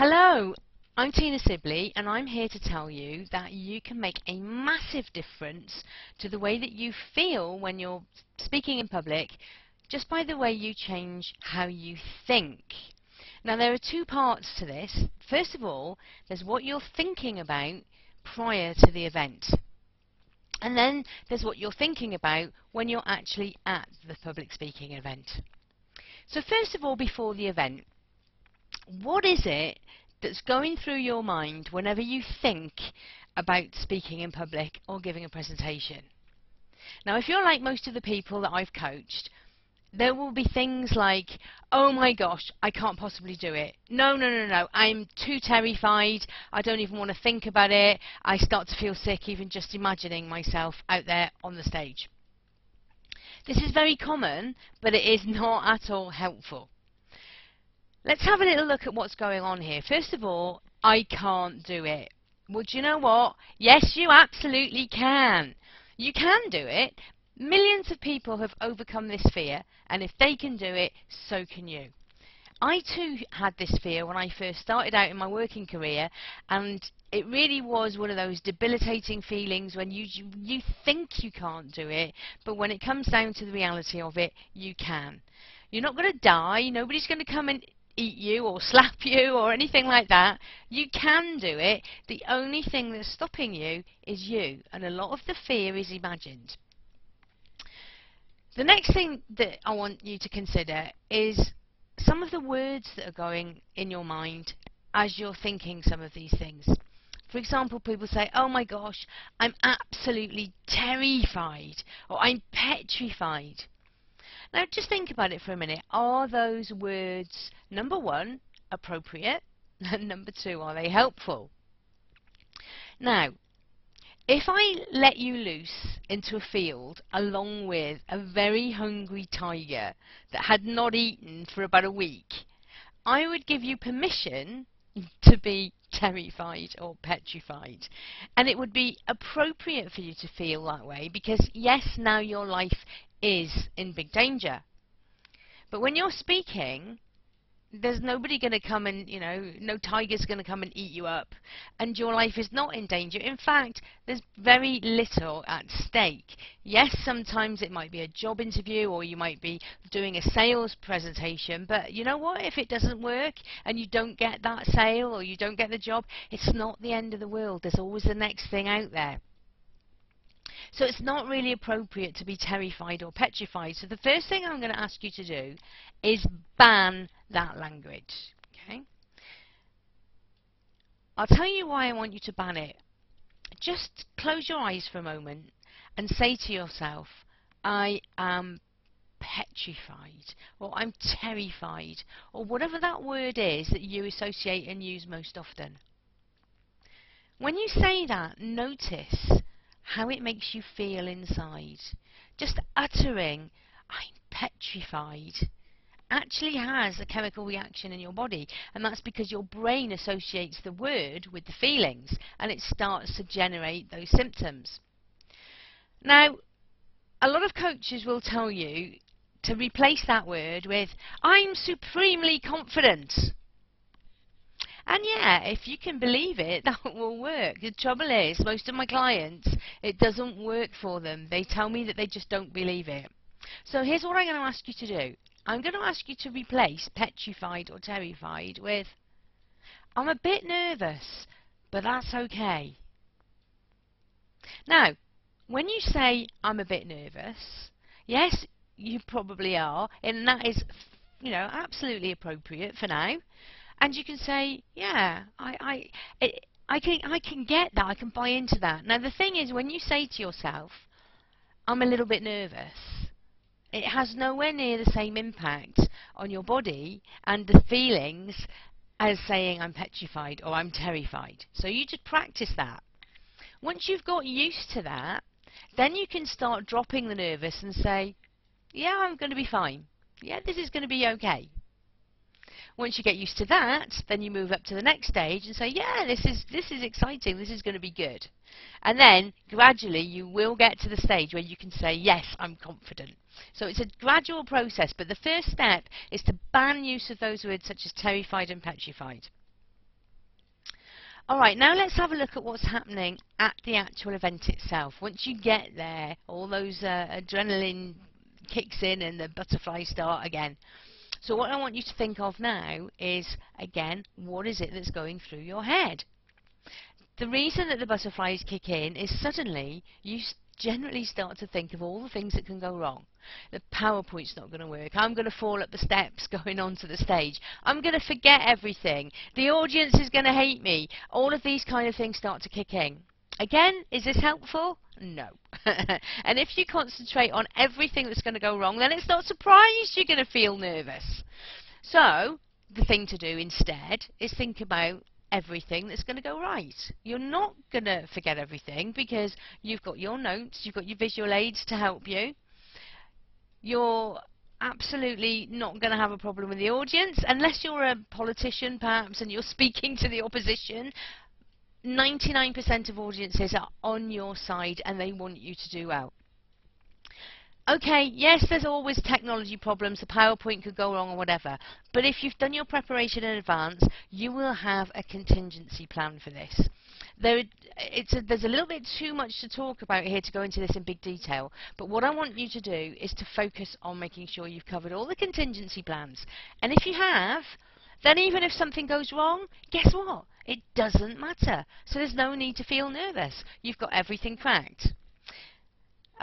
Hello, I'm Tina Sibley and I'm here to tell you that you can make a massive difference to the way that you feel when you're speaking in public just by the way you change how you think. Now there are two parts to this. First of all, there's what you're thinking about prior to the event. And then there's what you're thinking about when you're actually at the public speaking event. So first of all, before the event, what is it that's going through your mind whenever you think about speaking in public or giving a presentation? Now, if you're like most of the people that I've coached, there will be things like, oh my gosh, I can't possibly do it. No, no, no, no, I'm too terrified. I don't even want to think about it. I start to feel sick even just imagining myself out there on the stage. This is very common, but it is not at all helpful. Let's have a little look at what's going on here. First of all, I can't do it. Well, do you know what? Yes, you absolutely can. You can do it. Millions of people have overcome this fear, and if they can do it, so can you. I too had this fear when I first started out in my working career, and it really was one of those debilitating feelings when you think you can't do it, but when it comes down to the reality of it, you can. You're not going to die. Nobody's going to come and eat you or slap you or anything like that. You can do it. The only thing that's stopping you is you, and a lot of the fear is imagined. The next thing that I want you to consider is some of the words that are going in your mind as you're thinking some of these things. For example, people say, oh my gosh, I'm absolutely terrified, or I'm petrified. Now just think about it for a minute. Are those words, number one, appropriate? And number two, are they helpful? Now, if I let you loose into a field along with a very hungry tiger that had not eaten for about a week, I would give you permission to be terrified or petrified. And it would be appropriate for you to feel that way because, yes, now your life is in big danger. But when you're speaking, there's nobody going to come and, no tiger's going to come and eat you up, and your life is not in danger. In fact, there's very little at stake. Yes, sometimes it might be a job interview or you might be doing a sales presentation, but you know what? If it doesn't work and you don't get that sale or you don't get the job, it's not the end of the world. There's always the next thing out there. So it's not really appropriate to be terrified or petrified. So the first thing I'm going to ask you to do is ban that language. Okay? I'll tell you why I want you to ban it. Just close your eyes for a moment and say to yourself, I am petrified, or I'm terrified, or whatever that word is that you associate and use most often. When you say that, notice how it makes you feel inside. Just uttering, I'm petrified, actually has a chemical reaction in your body, and that's because your brain associates the word with the feelings, and it starts to generate those symptoms. Now, a lot of coaches will tell you to replace that word with, I'm supremely confident. And yeah, if you can believe it, that will work. The trouble is, most of my clients, it doesn't work for them. They tell me that they just don't believe it. So here's what I'm going to ask you to do. I'm going to ask you to replace petrified or terrified with, I'm a bit nervous, but that's okay. Now, when you say, I'm a bit nervous, yes, you probably are, and that is, absolutely appropriate for now. And you can say, yeah, I can get that, I can buy into that. Now the thing is, when you say to yourself, I'm a little bit nervous, it has nowhere near the same impact on your body and the feelings as saying I'm petrified or I'm terrified. So you just practice that. Once you've got used to that, then you can start dropping the nervous and say, yeah, I'm going to be fine. Yeah, this is going to be okay. Once you get used to that, then you move up to the next stage and say, yeah, this is exciting, this is going to be good. And then, gradually, you will get to the stage where you can say, yes, I'm confident. So it's a gradual process, but the first step is to ban use of those words such as terrified and petrified. Alright, now let's have a look at what's happening at the actual event itself. Once you get there, all those adrenaline kicks in and the butterflies start again. So what I want you to think of now is, again, what is it that's going through your head? The reason that the butterflies kick in is suddenly you generally start to think of all the things that can go wrong. The PowerPoint's not going to work. I'm going to fall up the steps going onto the stage. I'm going to forget everything. The audience is going to hate me. All of these kind of things start to kick in. Again, is this helpful? No. And if you concentrate on everything that's going to go wrong, then it's not surprised you're going to feel nervous. So, the thing to do instead is think about everything that's going to go right. You're not going to forget everything because you've got your notes, you've got your visual aids to help you. You're absolutely not going to have a problem with the audience unless you're a politician perhaps and you're speaking to the opposition. 99% of audiences are on your side and they want you to do well. Okay, yes, there's always technology problems, the PowerPoint could go wrong or whatever, but if you've done your preparation in advance, you will have a contingency plan for this. There's a little bit too much to talk about here to go into this in big detail, but what I want you to do is to focus on making sure you've covered all the contingency plans. And if you have, then even if something goes wrong, guess what? It doesn't matter. So there's no need to feel nervous. You've got everything cracked.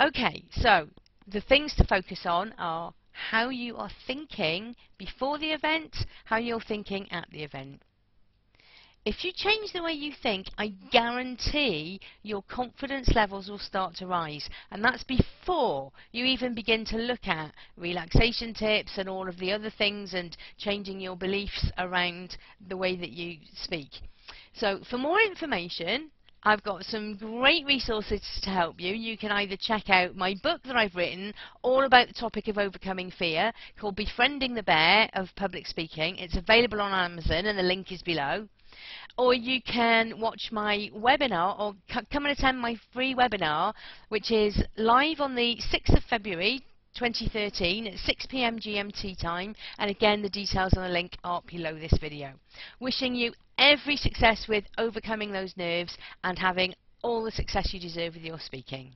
Okay, so the things to focus on are how you are thinking before the event, how you're thinking at the event. If you change the way you think, I guarantee your confidence levels will start to rise. And that's before you even begin to look at relaxation tips and all of the other things and changing your beliefs around the way that you speak. So for more information, I've got some great resources to help you. You can either check out my book that I've written all about the topic of overcoming fear called Befriending the Bear of Public Speaking. It's available on Amazon and the link is below. Or you can watch my webinar or come and attend my free webinar, which is live on the 6th of February 2013 at 6 PM GMT time, and again the details on the link are below this video. Wishing you every success with overcoming those nerves and having all the success you deserve with your speaking.